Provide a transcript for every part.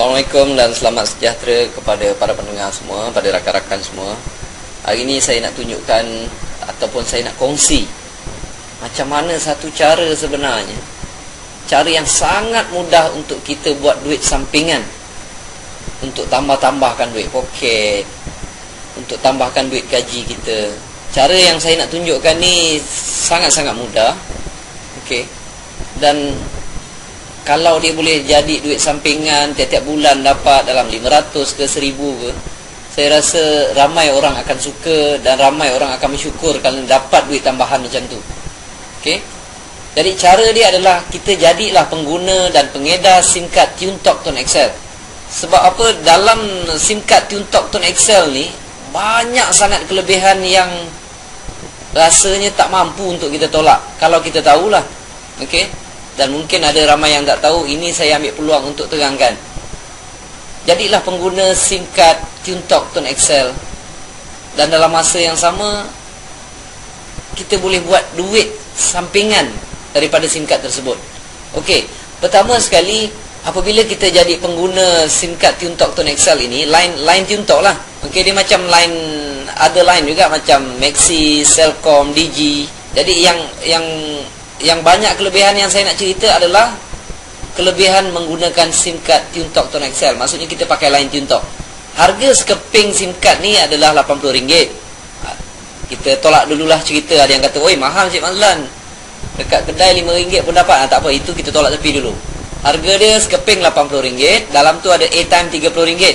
Assalamualaikum dan selamat sejahtera kepada para pendengar semua, pada rakan-rakan semua. Hari ini saya nak tunjukkan ataupun saya nak kongsi macam mana satu cara sebenarnya, cara yang sangat mudah untuk kita buat duit sampingan, untuk tambah-tambahkan duit poket, untuk tambahkan duit gaji kita. Cara yang saya nak tunjukkan ni sangat-sangat mudah. Okey. Dan kalau dia boleh jadi duit sampingan tiap-tiap bulan dapat dalam 500 ke 1000 ke, saya rasa ramai orang akan suka dan ramai orang akan bersyukur kalau dapat duit tambahan macam tu. Okey. Jadi cara dia adalah kita jadilah pengguna dan pengedar SIM card TuneTalk Tone XL. Sebab apa? Dalam SIM card TuneTalk Tone XL ni banyak sangat kelebihan yang rasanya tak mampu untuk kita tolak kalau kita tahulah. Okey. Dan mungkin ada ramai yang tak tahu. Ini saya ambil peluang untuk terangkan. Jadilah pengguna SIM card TuneTalk Tone XL, dan dalam masa yang sama kita boleh buat duit sampingan daripada SIM card tersebut. Okey, pertama sekali, apabila kita jadi pengguna SIM card TuneTalk Tone XL ini, line TuneTalk lah. Okey, dia macam line, ada line juga macam Maxis, Celcom, Digi. Jadi yang banyak kelebihan yang saya nak cerita adalah kelebihan menggunakan SIM card TuneTalk Tone XL. Maksudnya kita pakai line TuneTalk. Harga sekeping SIM card ni adalah RM80. Kita tolak dululah cerita. Ada yang kata, oi mahal Cik Mazlan, dekat kedai RM5 pun dapat. Tak apa, itu kita tolak tepi dulu. Harga dia sekeping RM80. Dalam tu ada airtime RM30.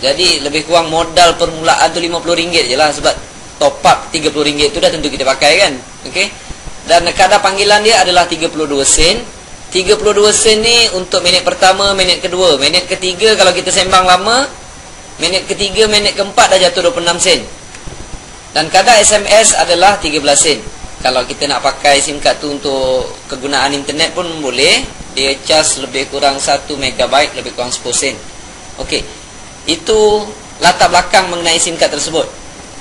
Jadi lebih kurang modal permulaan tu RM50 je lah. Sebab top up RM30 tu dah tentu kita pakai kan. Okey. Dan kadar panggilan dia adalah 32 sen. 32 sen ni untuk minit pertama, minit kedua. Minit ketiga kalau kita sembang lama, minit ketiga, minit keempat dah jatuh 26 sen. Dan kadar SMS adalah 13 sen. Kalau kita nak pakai SIM card tu untuk kegunaan internet pun boleh. Dia charge lebih kurang 1 MB, lebih kurang 10 sen. Okey. Itu latar belakang mengenai SIM card tersebut.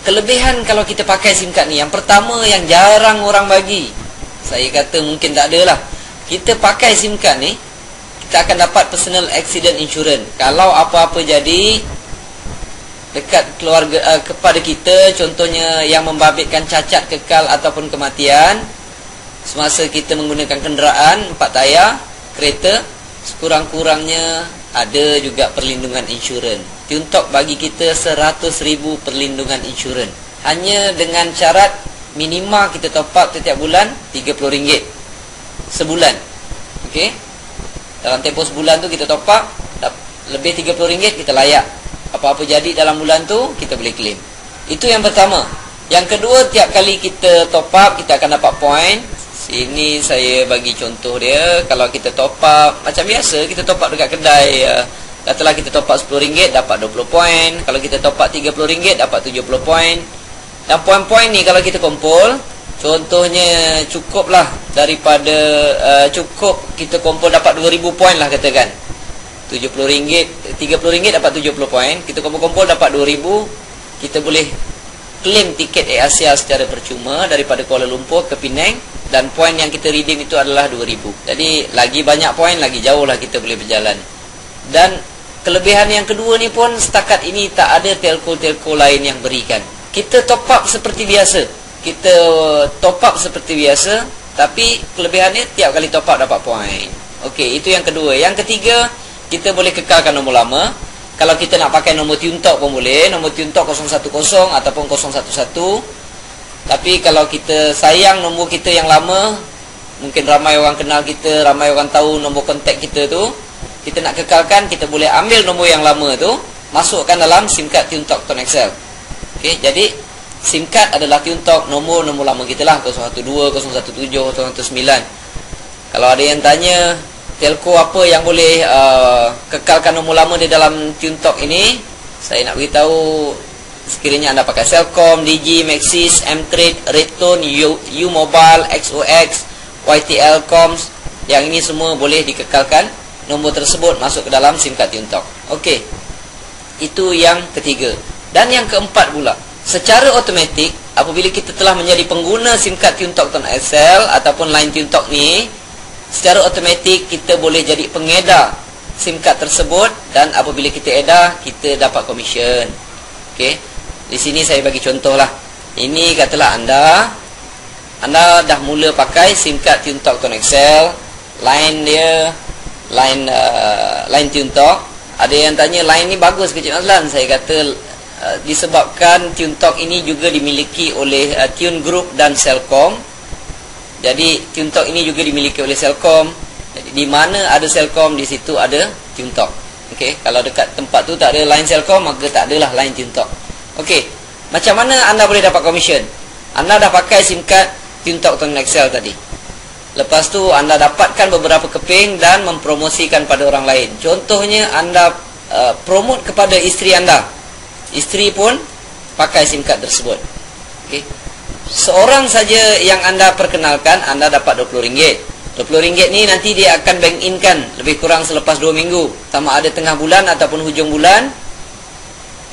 Kelebihan kalau kita pakai SIM card ni, yang pertama yang jarang orang bagi, saya kata mungkin tak ada lah, kita pakai SIM card ni, kita akan dapat personal accident insurance. Kalau apa-apa jadi dekat keluarga, kepada kita, contohnya yang membabitkan cacat kekal ataupun kematian semasa kita menggunakan kenderaan 4 tayar, kereta, sekurang-kurangnya ada juga perlindungan insurans. TuneTalk bagi kita 100,000 perlindungan insurans. Hanya dengan syarat minima kita top up setiap bulan RM30 sebulan. Okey. Dalam tempoh sebulan tu kita top up lebih RM30, kita layak. Apa-apa jadi dalam bulan tu kita boleh claim. Itu yang pertama. Yang kedua, tiap kali kita top up kita akan dapat point. Sini saya bagi contoh dia. Kalau kita top up macam biasa, kita top up dekat kedai, katalah kita top up RM10 dapat 20 poin. Kalau kita top up RM30 dapat 70 poin. Dan poin-poin ni kalau kita kumpul, contohnya cukuplah daripada cukup kita kumpul dapat 2000 poin lah katakan. RM70, RM30 dapat 70 poin. Kita kumpul-kumpul dapat 2000. Kita boleh claim tiket Air Asia secara percuma daripada Kuala Lumpur ke Penang. Dan poin yang kita redeem itu adalah 2000. Jadi lagi banyak poin, lagi jauh lah kita boleh berjalan. Dan kelebihan yang kedua ni pun setakat ini tak ada telco-telco lain yang berikan. Kita top up seperti biasa. Kita top up seperti biasa, tapi kelebihannya tiap kali top up dapat poin. Okey, itu yang kedua. Yang ketiga, kita boleh kekalkan nombor lama. Kalau kita nak pakai nombor TuneTalk pun boleh, nombor TuneTalk 010 ataupun 011. Tapi kalau kita sayang nombor kita yang lama, mungkin ramai orang kenal kita, ramai orang tahu nombor kontak kita tu, kita nak kekalkan, kita boleh ambil nombor yang lama tu, masukkan dalam SIM card TuneTalk Tone XL. Okey, jadi SIM card adalah TuneTalk, nombor lama kita lah, 012, 017, 019. Kalau ada yang tanya telco apa yang boleh kekalkan nombor lama di dalam TuneTalk ini, saya nak beritahu, sekiranya anda pakai Celcom, Digi, Maxis, M-Trade, Redtone, U-Mobile, XOX, YTL Coms, yang ini semua boleh dikekalkan nombor tersebut masuk ke dalam SIM card TuneTalk. Okey. Itu yang ketiga. Dan yang keempat pula, secara automatik apabila kita telah menjadi pengguna SIM card TuneTalk Tone XL ataupun line TuneTalk ni, secara automatik kita boleh jadi pengedar SIM card tersebut, dan apabila kita edar, kita dapat komisen. Okey. Di sini saya bagi contoh lah. Ini katalah anda dah mula pakai SIM card TuneTalk Tone Excel, line dia line TuneTalk. Ada yang tanya line ni bagus ke Cik Nazlan? Saya kata disebabkan TuneTalk ini juga dimiliki oleh Tune Group dan Celcom. Jadi TuneTalk ini juga dimiliki oleh Celcom. Jadi di mana ada Celcom, di situ ada TuneTalk. Okey, kalau dekat tempat tu tak ada line Celcom, maka tak adalah line TuneTalk. Okey, macam mana anda boleh dapat komisen? Anda dah pakai SIM card TuneTalk Tone Excel tadi. Lepas tu anda dapatkan beberapa keping dan mempromosikan pada orang lain. Contohnya anda promote kepada isteri anda. Isteri pun pakai SIM card tersebut. Okey. Seorang saja yang anda perkenalkan, anda dapat RM20. RM20 ni nanti dia akan bank in kan lebih kurang selepas 2 minggu. Sama ada tengah bulan ataupun hujung bulan,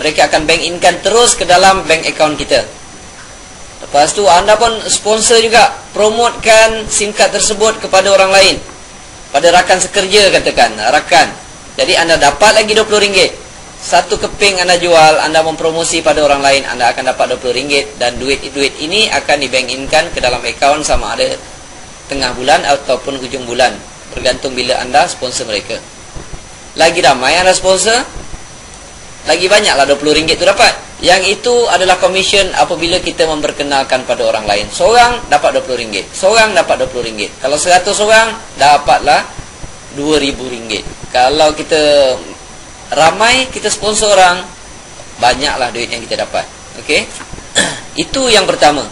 mereka akan bank in kan terus ke dalam bank account kita. Lepas tu anda pun sponsor juga, promotekan SIM card tersebut kepada orang lain, pada rakan sekerja katakan, rakan. Jadi anda dapat lagi RM20. Satu keping anda jual, anda mempromosi pada orang lain, anda akan dapat RM20. Dan duit ini akan di-bank in-kan ke dalam akaun sama ada tengah bulan ataupun hujung bulan, bergantung bila anda sponsor mereka. Lagi ramai anda sponsor, lagi banyaklah RM20 itu dapat. Yang itu adalah komisen apabila kita memperkenalkan pada orang lain. Seorang dapat RM20, seorang dapat RM20. Kalau 100 orang, dapatlah RM2,000. Kalau kita ramai, kita sponsor orang, banyaklah duit yang kita dapat. Okey. Itu yang pertama.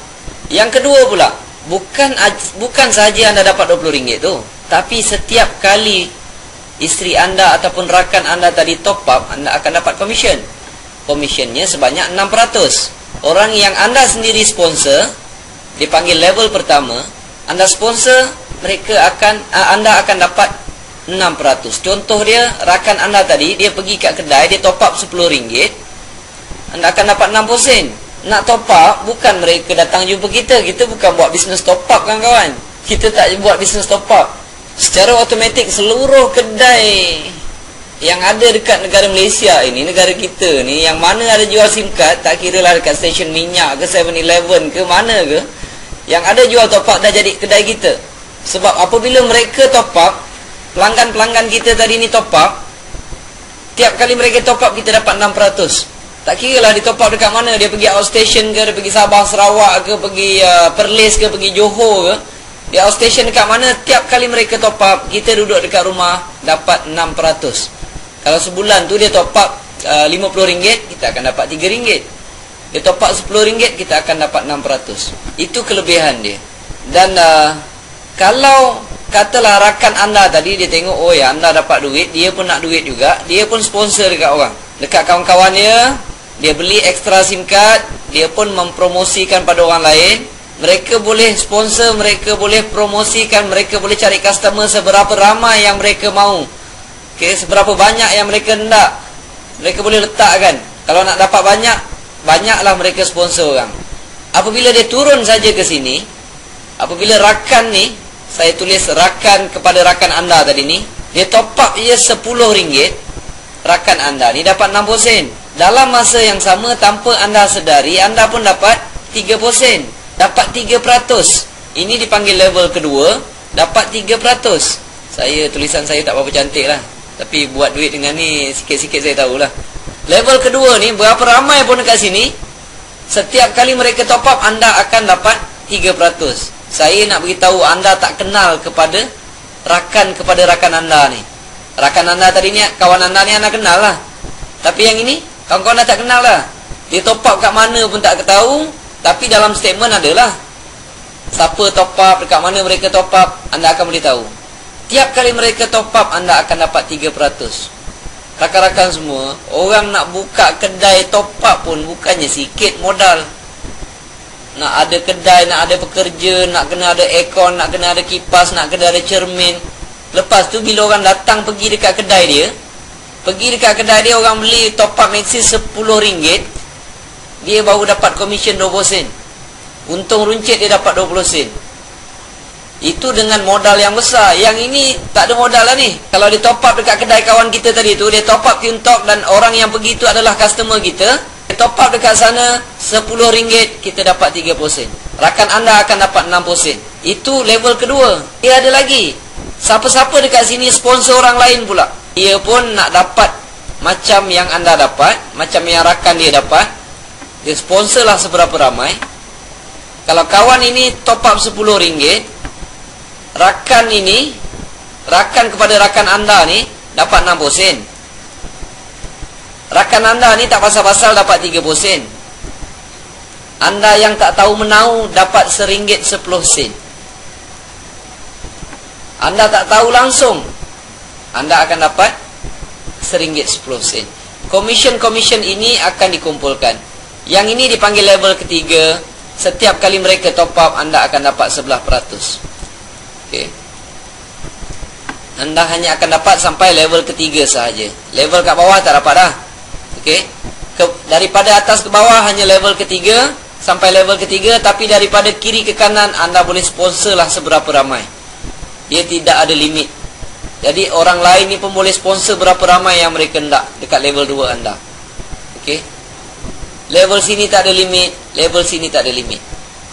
Yang kedua pula, bukan saja anda dapat RM20 tu, tapi setiap kali isteri anda ataupun rakan anda tadi top up, anda akan dapat komisen. Komisionnya sebanyak 6%. Orang yang anda sendiri sponsor, dipanggil level pertama, anda sponsor, anda akan dapat 6%. Contoh dia, rakan anda tadi, dia pergi kat kedai, dia top up RM10, anda akan dapat 6%. Nak top up, bukan mereka datang jumpa kita. Kita bukan buat bisnes top up, kawan-kawan. Kita tak buat bisnes top up. Secara automatik, seluruh kedai yang ada dekat negara Malaysia ini, negara kita ni, yang mana ada jual SIM card, tak kira lah dekat stesen minyak ke 7-Eleven ke mana ke, yang ada jual top up dah jadi kedai kita. Sebab apabila mereka top up, pelanggan-pelanggan kita tadi ni top up, tiap kali mereka top up, kita dapat 6%. Tak kira lah dia top up dekat mana, dia pergi outstation ke, dia pergi Sabah, Sarawak ke, pergi Perlis ke, pergi Johor ke, dia outstation dekat mana, tiap kali mereka top up, kita duduk dekat rumah dapat 6%. Kalau sebulan tu dia top up RM50, kita akan dapat RM3. Dia top up RM10, kita akan dapat 6%. Itu kelebihan dia. Dan kalau katalah rakan anda tadi, dia tengok, oh ya, anda dapat duit, dia pun nak duit juga, dia pun sponsor dekat orang, dekat kawan-kawan dia beli extra SIM card, dia pun mempromosikan pada orang lain. Mereka boleh sponsor, mereka boleh promosikan, mereka boleh cari customer seberapa ramai yang mereka mahu. Okay, seberapa banyak yang mereka hendak, mereka boleh letakkan. Kalau nak dapat banyak, banyaklah mereka sponsor orang. Apabila dia turun saja ke sini, apabila rakan ni, saya tulis rakan kepada rakan anda tadi ni, dia top up je RM10, rakan anda ni dapat 6%. Dalam masa yang sama, tanpa anda sedari, anda pun dapat 3%, dapat 3%. Ini dipanggil level kedua, dapat 3%. Tulisan saya tak berapa cantik lah, tapi buat duit dengan ni sikit-sikit saya tahulah. Level kedua ni, berapa ramai pun dekat sini, setiap kali mereka top up, anda akan dapat 3%. Saya nak beritahu anda tak kenal kepada rakan anda ni. Rakan anda tadi ni, kawan anda ni anda kenal lah. Tapi yang ini, kawan-kawan anda tak kenal lah. Dia top up kat mana pun tak tahu, tapi dalam statement adalah siapa top up, dekat mana mereka top up, anda akan boleh tahu. Tiap kali mereka top up, anda akan dapat 3%. Rakan-rakan semua, orang nak buka kedai top up pun bukannya sikit modal. Nak ada kedai, nak ada pekerja, nak kena ada aircon, nak kena ada kipas, nak kena ada cermin. Lepas tu bila orang datang pergi dekat kedai dia, orang beli top up maxi RM10, dia baru dapat komisen 20 sen. Untung runcit dia dapat 20 sen. Itu dengan modal yang besar. Yang ini tak ada modal lah ni. Kalau dia top up dekat kedai kawan kita tadi tu, dia top up Tune Talk dan orang yang pergi tu adalah customer kita. Dia top up dekat sana RM10, kita dapat 3%. Rakan anda akan dapat 6%. Itu level kedua. Dia ada lagi. Siapa-siapa dekat sini sponsor orang lain pula. Dia pun nak dapat macam yang anda dapat, macam yang rakan dia dapat. Dia sponsor lah seberapa ramai. Kalau kawan ini top up RM10, rakan kepada rakan anda ni dapat 6%. Rakan anda ni tak pasal-pasal dapat 3%. Anda yang tak tahu menau dapat RM1.10. Anda tak tahu langsung, anda akan dapat RM1.10. Komisen-komisen ini akan dikumpulkan. Yang ini dipanggil level ketiga. Setiap kali mereka top up, anda akan dapat 11%. Okay. Anda hanya akan dapat sampai level ketiga sahaja. Level kat bawah tak dapat dah. Okay. Daripada atas ke bawah hanya level ketiga, sampai level ketiga. Tapi daripada kiri ke kanan, anda boleh sponsor lah seberapa ramai. Dia tidak ada limit. Jadi orang lain ni pun boleh sponsor berapa ramai yang mereka hendak dekat level 2 anda. Okay. Level sini tak ada limit, level sini tak ada limit.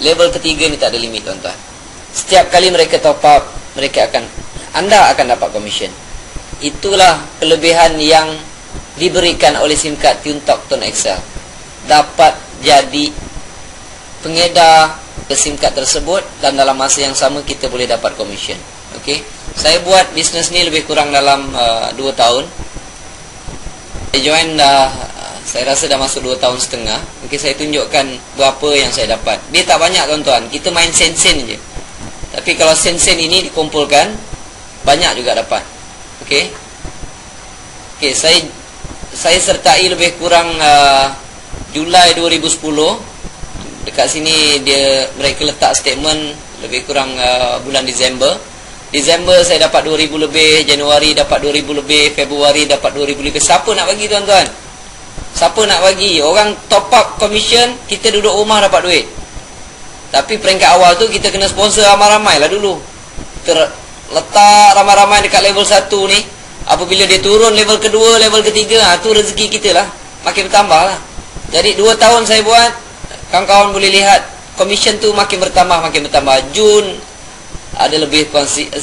Level ketiga ni tak ada limit, tuan-tuan. Setiap kali mereka top up, anda akan dapat komisen. Itulah kelebihan yang diberikan oleh SIM card Tune Talk Tone XL. Dapat jadi pengedar ke SIM card tersebut, dan dalam masa yang sama kita boleh dapat komisen. Okey. Saya buat bisnes ni lebih kurang dalam 2 tahun. Saya join saya rasa dah masuk 2 tahun setengah. Okey, saya tunjukkan berapa yang saya dapat. Dia tak banyak, tuan-tuan. Kita main sen-sen je. Tapi kalau sen-sen ini dikumpulkan, banyak juga dapat. Okey. Okey, saya sertai lebih kurang Julai 2010. Dekat sini mereka letak statement lebih kurang bulan Disember. Disember saya dapat 2,000 lebih, Januari dapat 2,000 lebih, Februari dapat 2,000 lebih. Siapa nak bagi, tuan-tuan? Siapa nak bagi? Orang top up commission, kita duduk rumah dapat duit. Tapi peringkat awal tu kita kena sponsor ramai-ramai lah dulu. Kita letak ramai-ramai dekat level 1 ni. Apabila dia turun level kedua, level ketiga, tu rezeki kita lah, makin bertambah lah. Jadi 2 tahun saya buat, kawan-kawan boleh lihat commission tu makin bertambah. Jun ada lebih 1,009,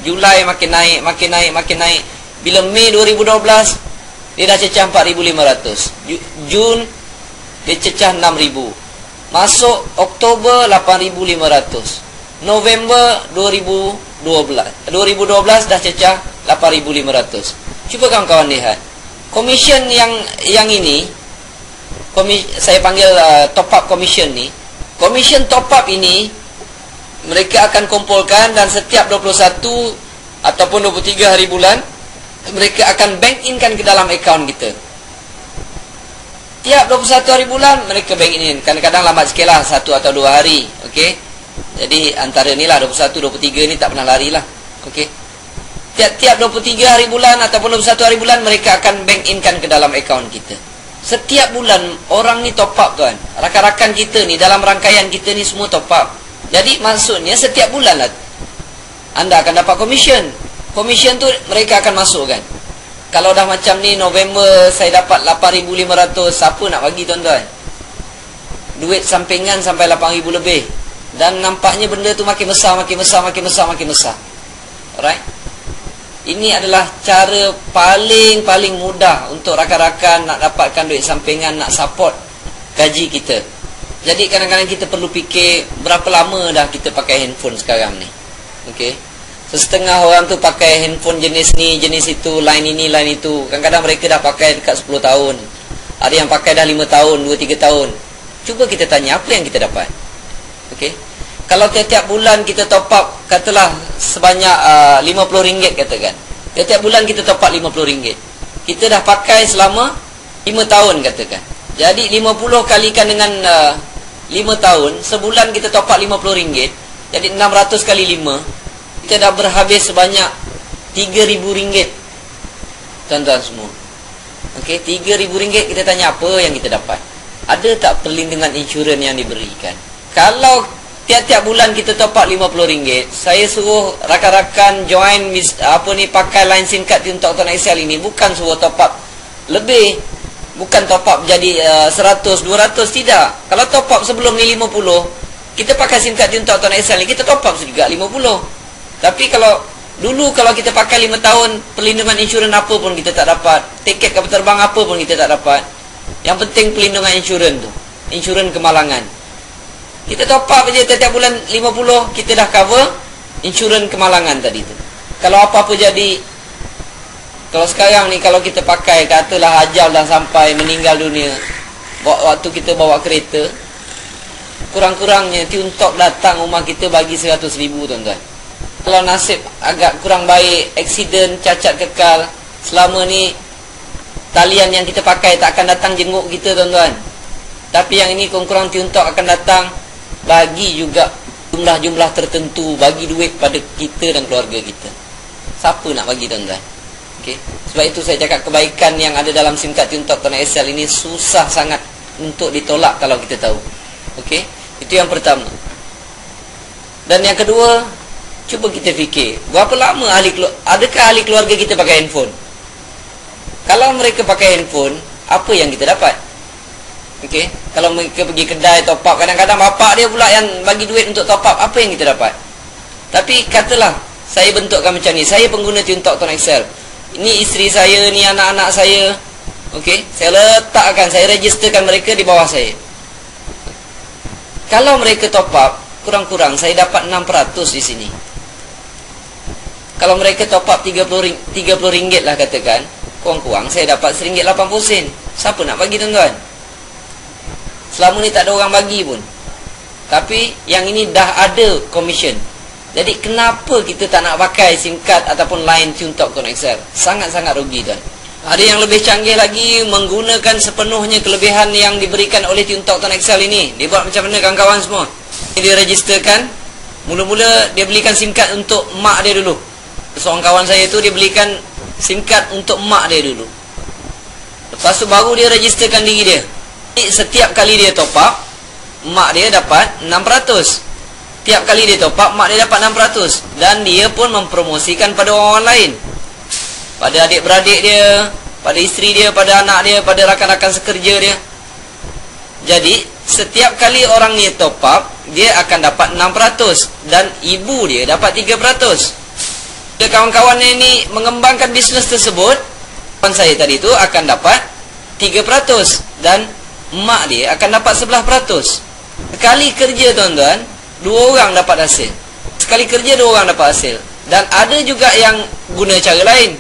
Julai makin naik. Bila Mei 2012 dia dah cecah 4,500. Jun dia cecah 6,000. Masuk Oktober 8,500. November 2012 dah cecah 8,500. Cuba kawan-kawan lihat. Commission yang ini, saya panggil top up commission ni. Commission top up ini mereka akan kumpulkan, dan setiap 21 ataupun 23 hari bulan mereka akan bank inkan ke dalam akaun kita. Tiap 21 hari bulan mereka bank in. Kadang-kadang lambat sikit lah, 1 atau 2 hari. Okey. Jadi antara ni lah 21, 23 ni tak pernah lari lah. Okey. Tiap-tiap 23 hari bulan ataupun 21 hari bulan mereka akan bank inkan ke dalam akaun kita. Setiap bulan orang ni top up, tuan. Rakan-rakan kita ni dalam rangkaian kita ni semua top up. Jadi maksudnya setiap bulan lah anda akan dapat komisen. Komisen tu mereka akan masukkan. Kalau dah macam ni, November saya dapat 8,500. Siapa nak bagi, tuan-tuan? Duit sampingan sampai 8,000 lebih. Dan nampaknya benda tu makin besar. Alright. Ini adalah cara paling mudah untuk rakan-rakan nak dapatkan duit sampingan, nak support gaji kita. Jadi kadang-kadang kita perlu fikir berapa lama dah kita pakai handphone sekarang ni. Okey. Setengah orang tu pakai handphone jenis ni, jenis itu, line ini, line itu. Kadang-kadang mereka dah pakai dekat 10 tahun. Ada yang pakai dah 5 tahun, 2-3 tahun. Cuba kita tanya apa yang kita dapat. Okey. Kalau tiap-tiap bulan kita top up, katalah sebanyak RM50 katakan. Tiap-tiap bulan kita top up RM50. Kita dah pakai selama 5 tahun katakan. Jadi 50 kalikan dengan 5 tahun, sebulan kita top up RM50. Jadi 600 kali 5, kita dah berhabis sebanyak RM3,000. Tuan-tuan semua. Okey, RM3,000 kita tanya apa yang kita dapat. Ada tak perlindungan insurans yang diberikan? Kalau tiap-tiap bulan kita top up RM50. Saya suruh rakan-rakan join pakai line SIM card untuk Tonton XL ini, bukan suruh top up lebih, bukan top up jadi 100, 200, tidak. Kalau top up sebelum ni 50, kita pakai SIM card untuk Tonton XL ni, kita top up juga 50. Tapi kalau dulu kalau kita pakai 5 tahun, perlindungan insurans apa pun kita tak dapat, tiket kapal terbang apa pun kita tak dapat. Yang penting perlindungan insurans tu, insurans kemalangan. Kita top up je tiap bulan 50, kita dah cover insurans kemalangan tadi tu. Kalau apa-apa jadi, kalau sekarang ni kalau kita pakai, katalah ajal dah sampai, meninggal dunia, waktu kita bawa kereta, kurang-kurangnya Tiuntok datang rumah kita bagi 100,000 tuan-tuan. Kalau nasib agak kurang baik, aksiden, cacat kekal, selama ni talian yang kita pakai tak akan datang jenguk kita tuan-tuan. Tapi yang ini kurang-kurang Tiuntok akan datang, bagi juga jumlah-jumlah tertentu, bagi duit pada kita dan keluarga kita. Siapa nak bagi tuan-tuan? Okay. Sebab itu saya cakap kebaikan yang ada dalam SIM card Tiuntok Tonton XL ini susah sangat untuk ditolak kalau kita tahu. Okey, itu yang pertama. Dan yang kedua, cuba kita fikir, berapa lama adakah ahli keluarga kita pakai handphone? Kalau mereka pakai handphone, apa yang kita dapat? Okey, kalau mereka pergi kedai top up, kadang-kadang bapak dia pula yang bagi duit untuk top up, apa yang kita dapat? Tapi katalah saya bentukkan macam ni, saya pengguna Tiuntok Tonton XL, ini isteri saya, ni anak-anak saya. Okey, saya letakkan, saya registerkan mereka di bawah saya. Kalau mereka top up, kurang-kurang saya dapat 6% di sini. Kalau mereka top up RM30 lah katakan, kurang-kurang saya dapat RM1.80. Siapa nak bagi tuan-tuan? Selama ni tak ada orang bagi pun. Tapi yang ini dah ada commission. Jadi kenapa kita tak nak pakai SIM card ataupun line Tiuntok Tonton XL? Sangat-sangat rugi tuan. Ada yang lebih canggih lagi, menggunakan sepenuhnya kelebihan yang diberikan oleh Tiuntok Tonton XL ini. Dia buat macam mana kawan-kawan semua? Dia registerkan, mula-mula dia belikan SIM card untuk mak dia dulu. Seorang kawan saya tu dia belikan SIM card untuk mak dia dulu. Lepas tu baru dia registerkan diri dia. Setiap kali dia top up, mak dia dapat 6%. Tiap kali dia top up, mak dia dapat 6%. Dan dia pun mempromosikan pada orang lain, pada adik-beradik dia, pada isteri dia, pada anak dia, pada rakan-rakan sekerja dia. Jadi setiap kali orang ni top up, dia akan dapat 6%. Dan ibu dia dapat 3%. Kawan-kawan ini mengembangkan bisnes tersebut, kawan saya tadi tu akan dapat 3%. Dan mak dia akan dapat 11%. Sekali kerja tuan-tuan, 2 orang dapat hasil. Sekali kerja 2 orang dapat hasil. Dan ada juga yang guna cara lain.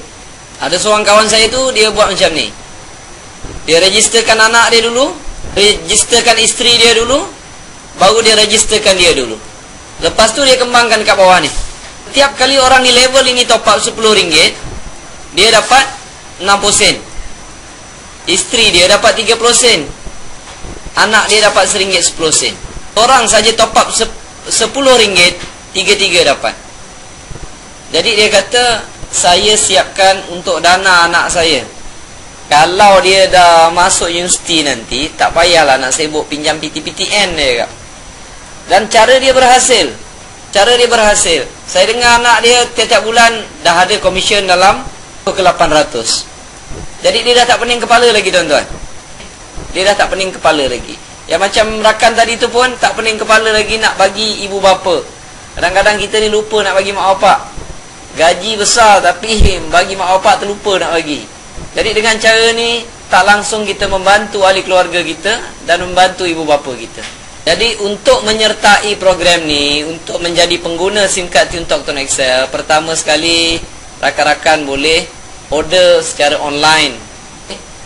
Ada seorang kawan saya tu, dia buat macam ni. Dia registerkan anak dia dulu, registerkan isteri dia dulu, baru dia registerkan dia dulu. Lepas tu dia kembangkan kat bawah ni. Tiap kali orang ni level ini top up RM10, dia dapat 6%. Isteri dia dapat 3%. Anak dia dapat RM1.10. Orang saja top up RM10, 3 dapat. Jadi dia kata, saya siapkan untuk dana anak saya. Kalau dia dah masuk universiti nanti, tak payahlah nak sibuk pinjam PTPTN dia. Dan cara dia berhasil. Saya dengar anak dia tiap-tiap bulan dah ada komisen dalam ke 800. Jadi dia dah tak pening kepala lagi tuan-tuan. Yang macam rakan tadi tu pun tak pening kepala lagi nak bagi ibu bapa. Kadang-kadang kita ni lupa nak bagi mak bapak. Gaji besar tapi bagi mak bapak terlupa nak bagi. Jadi dengan cara ni tak langsung kita membantu ahli keluarga kita dan membantu ibu bapa kita. Jadi untuk menyertai program ni, untuk menjadi pengguna SIM card Tiuntok Tonton XL, pertama sekali rakan-rakan boleh order secara online.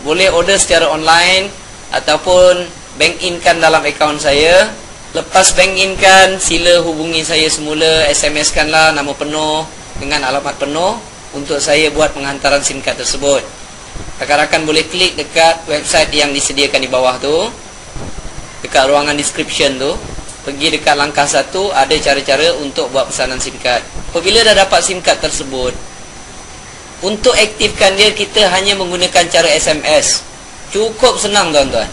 Boleh order secara online ataupun bank in-kan dalam akaun saya. Lepas bank in-kan, sila hubungi saya semula, SMS-kanlah nama penuh dengan alamat penuh untuk saya buat penghantaran SIM card tersebut. Rakan-rakan boleh klik dekat website yang disediakan di bawah tu, dekat ruangan description tu. Pergi dekat langkah 1, ada cara-cara untuk buat pesanan SIM card. Apabila dah dapat SIM card tersebut, untuk aktifkan dia, kita hanya menggunakan cara SMS. Cukup senang tuan-tuan.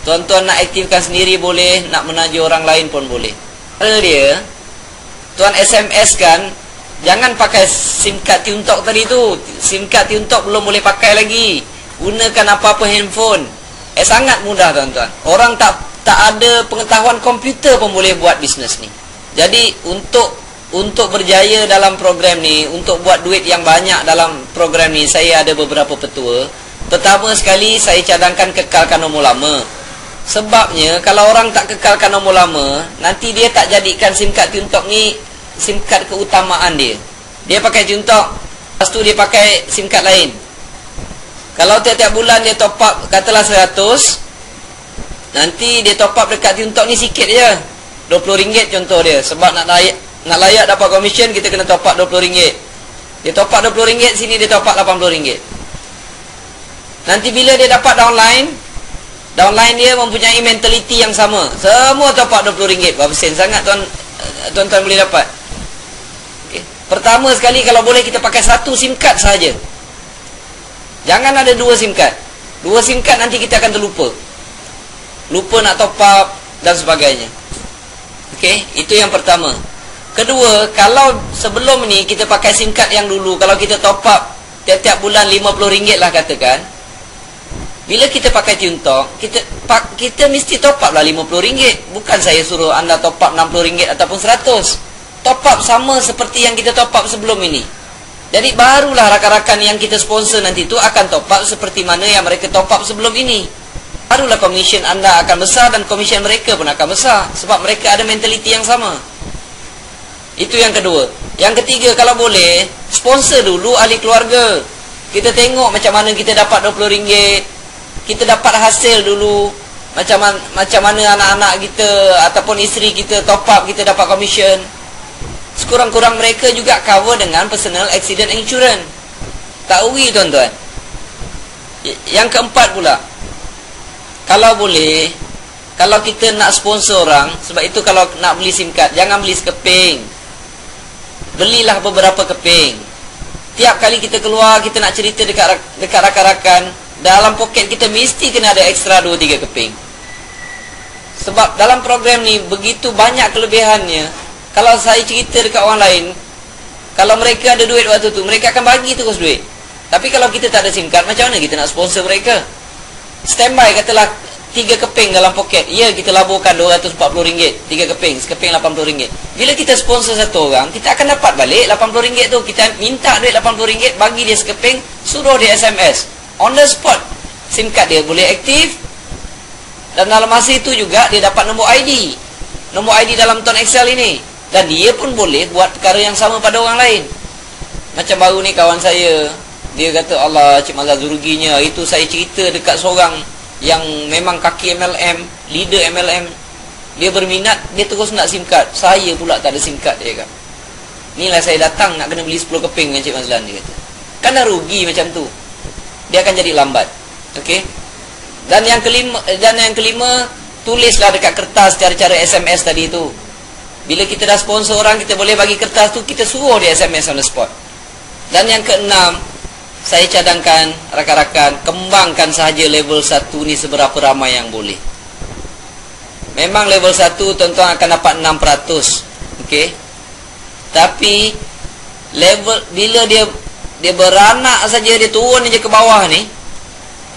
Tuan-tuan nak aktifkan sendiri boleh, nak menaja orang lain pun boleh. Cara dia, tuan SMS kan, jangan pakai SIM card Tuntok tadi tu. SIM card Tuntok belum boleh pakai lagi. Gunakan apa-apa handphone. Sangat mudah tuan-tuan. Orang tak ada pengetahuan komputer pun boleh buat bisnes ni. Jadi untuk berjaya dalam program ni, untuk buat duit yang banyak dalam program ni, saya ada beberapa petua. Pertama sekali, saya cadangkan kekalkan nombor lama. Sebabnya kalau orang tak kekalkan nombor lama, nanti dia tak jadikan SIM card Tuntok ni SIM card keutamaan dia. Dia pakai Tuntok, lepas tu dia pakai SIM card lain. Kalau tiap-tiap bulan dia top up katalah 100, nanti dia top up dekat Tuntok ni sikit je, RM20 contoh dia. Sebab nak layak dapat komisen, kita kena top up RM20. Dia top up RM20, sini dia top up RM80. Nanti bila dia dapat downline dia mempunyai mentaliti yang sama. Semua top up RM20. Berapa sen sangat tuan-tuan boleh dapat. Okay. Pertama sekali, kalau boleh kita pakai satu SIM card sahaja. Jangan ada dua SIM card. Dua SIM card nanti kita akan terlupa. Lupa nak top up dan sebagainya. Okey, itu yang pertama. Kedua, kalau sebelum ni kita pakai SIM card yang dulu, kalau kita top up tiap-tiap bulan RM50 lah katakan. Bila kita pakai Tuntok, kita mesti top up lah RM50. Bukan saya suruh anda top up RM60 ataupun RM100. Top up sama seperti yang kita top up sebelum ini. Jadi barulah rakan-rakan yang kita sponsor nanti tu akan top up seperti mana yang mereka top up sebelum ini. Barulah komisen anda akan besar dan komisen mereka pun akan besar. Sebab mereka ada mentaliti yang sama. Itu yang kedua. Yang ketiga, kalau boleh, sponsor dulu ahli keluarga. Kita tengok macam mana kita dapat RM20. Kita dapat hasil dulu, macam mana anak-anak kita ataupun isteri kita top up, kita dapat komisen. Sekurang-kurang mereka juga cover dengan personal accident insurance. Tak rugi tuan-tuan. Yang keempat pula, kalau boleh, kalau kita nak sponsor orang, sebab itu kalau nak beli SIM card, jangan beli sekeping. Belilah beberapa keping. Tiap kali kita keluar, kita nak cerita dekat rakan-rakan, dalam poket kita mesti kena ada ekstra 2-3 keping. Sebab dalam program ni begitu banyak kelebihannya. Kalau saya cerita dekat orang lain, kalau mereka ada duit waktu tu, mereka akan bagi terus duit. Tapi kalau kita tak ada SIM card, macam mana kita nak sponsor mereka? Standby katalah 3 keping dalam poket. Ya, kita laburkan RM240. 3 keping, sekeping RM80. Bila kita sponsor satu orang, kita akan dapat balik RM80 tu. Kita minta duit RM80, bagi dia sekeping, suruh dia SMS. On the spot, SIM card dia boleh aktif. Dan dalam masa itu juga dia dapat nombor ID. Nombor ID dalam Ton Excel ini. Dan dia pun boleh buat perkara yang sama pada orang lain. Macam baru ni kawan saya, dia kata, Allah, Cik Mazhar ruginya. Itu saya cerita dekat seorang yang memang kaki MLM, leader MLM. Dia berminat, dia terus nak SIM card. Saya pula tak ada SIM card, dia kata. Inilah saya datang nak kena beli 10 keping dengan Cik Mazlan, dia kata. Kan dah rugi macam tu. Dia akan jadi lambat. Okey. Dan yang kelima, tulislah dekat kertas cara-cara SMS tadi tu. Bila kita dah sponsor orang, kita boleh bagi kertas tu, kita suruh dia SMS on the spot. Dan yang keenam, saya cadangkan rakan-rakan, kembangkan sahaja level 1 ni seberapa ramai yang boleh. Memang level 1 tuan-tuan akan dapat 6%. Okey. Tapi level bila dia beranak saja, dia turun je ke bawah ni,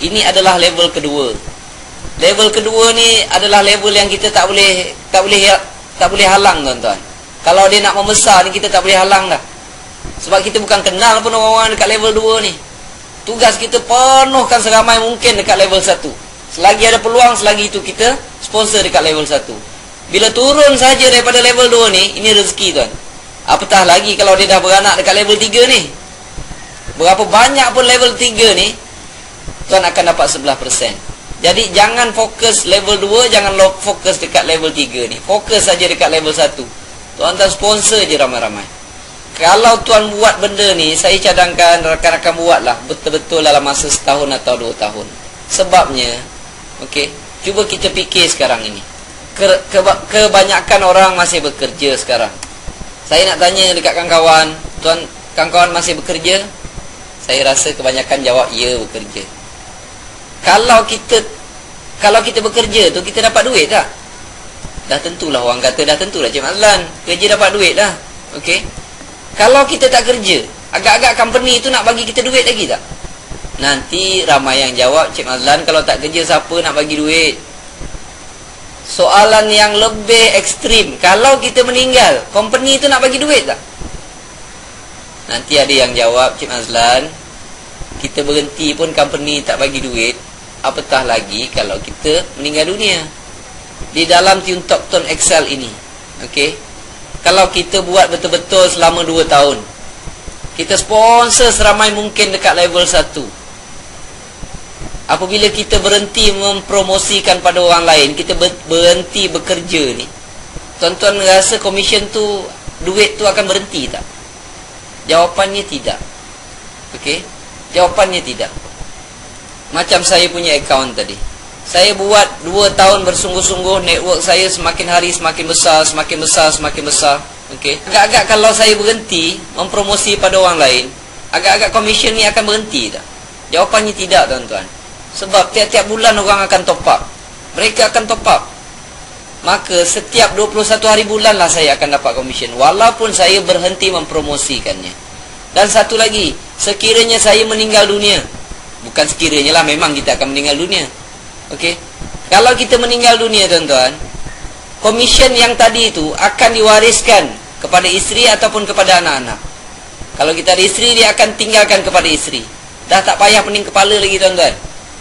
ini adalah level kedua. Level kedua ni adalah level yang kita tak boleh halang tuan-tuan. Kalau dia nak membesar ni, kita tak boleh halang dah. Sebab kita bukan kenal pun orang-orang dekat level 2 ni. Tugas kita penuhkan seramai mungkin dekat level 1. Selagi ada peluang, selagi itu kita sponsor dekat level 1. Bila turun saja daripada level 2 ni, ini rezeki tuan. Apatah lagi kalau dia dah beranak dekat level 3 ni. Berapa banyak pun level 3 ni, tuan akan dapat 11%. Jadi jangan fokus level 2, jangan fokus dekat level 3 ni. Fokus saja dekat level 1. Tuan-tuan sponsor je ramai-ramai. Kalau tuan buat benda ni, saya cadangkan rakan-rakan buatlah betul-betul dalam masa setahun atau 2 tahun. Sebabnya, okey, cuba kita fikir sekarang ini. Kebanyakan orang masih bekerja sekarang. Saya nak tanya dekat kawan-kawan, tuan, kawan-kawan masih bekerja? Saya rasa kebanyakan jawab ya, bekerja. Kalau kita bekerja tu, kita dapat duit tak? dah tentulah orang kata, dah tentulah Cik Mazlan kerja dapat duit lah. Okey, kalau kita tak kerja, agak-agak company itu nak bagi kita duit lagi tak? Nanti ramai yang jawab, Cik Mazlan kalau tak kerja siapa nak bagi duit? Soalan yang lebih ekstrim, kalau kita meninggal, company itu nak bagi duit tak? Nanti ada yang jawab, Cik Mazlan, kita berhenti pun company tak bagi duit, apatah lagi kalau kita meninggal dunia. Di dalam Tuntok Tun Excel ini, okey, kalau kita buat betul-betul selama 2 tahun, kita sponsor seramai mungkin dekat level 1. Apabila kita berhenti mempromosikan pada orang lain, kita berhenti bekerja ni, tuan-tuan rasa komisen tu, duit tu akan berhenti tak? Jawapannya tidak. Okey, jawapannya tidak. Macam saya punya akaun tadi, saya buat 2 tahun bersungguh-sungguh, network saya semakin hari semakin besar, semakin besar, semakin besar. Okey, agak-agak kalau saya berhenti mempromosi pada orang lain, agak-agak komisen ni akan berhenti tak? Jawapannya tidak, tuan-tuan. Sebab tiap-tiap bulan orang akan top up, mereka akan top up. Maka setiap 21 hari bulan lah saya akan dapat komisen, walaupun saya berhenti mempromosikannya. Dan satu lagi, sekiranya saya meninggal dunia, bukan sekiranya lah, memang kita akan meninggal dunia. Okey, kalau kita meninggal dunia, tuan-tuan, komisen yang tadi itu akan diwariskan kepada isteri ataupun kepada anak-anak. Kalau kita ada isteri, dia akan tinggalkan kepada isteri. Dah tak payah pening kepala lagi, tuan-tuan.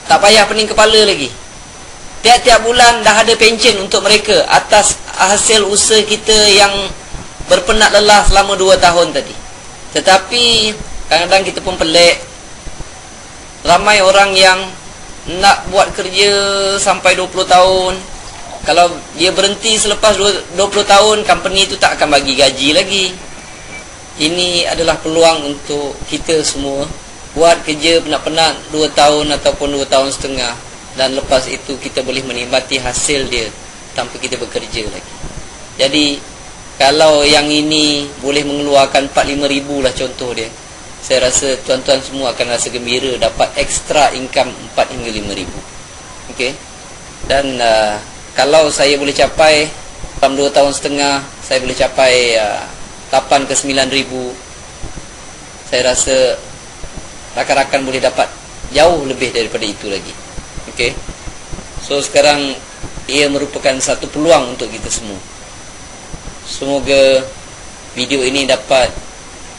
Tak payah pening kepala lagi. Tiap-tiap bulan dah ada pension untuk mereka atas hasil usaha kita yang berpenat lelah selama 2 tahun tadi. Tetapi kadang-kadang kita pun pelik, ramai orang yang nak buat kerja sampai 20 tahun. Kalau dia berhenti selepas 20 tahun, company itu tak akan bagi gaji lagi. Ini adalah peluang untuk kita semua buat kerja penat-penat 2 tahun ataupun 2 tahun setengah, dan lepas itu kita boleh menikmati hasil dia tanpa kita bekerja lagi. Jadi kalau yang ini boleh mengeluarkan 4-5 ribu lah contoh dia, saya rasa tuan-tuan semua akan rasa gembira dapat extra income 4 hingga 5 ribu. Okey, dan kalau saya boleh capai dalam 2 tahun setengah, saya boleh capai 8 ke 9 ribu, saya rasa rakan-rakan boleh dapat jauh lebih daripada itu lagi. Okey, so sekarang ia merupakan satu peluang untuk kita semua. Semoga video ini dapat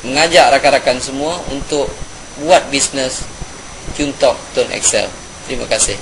mengajak rakan-rakan semua untuk buat bisnes Tuntok Tun Excel. Terima kasih.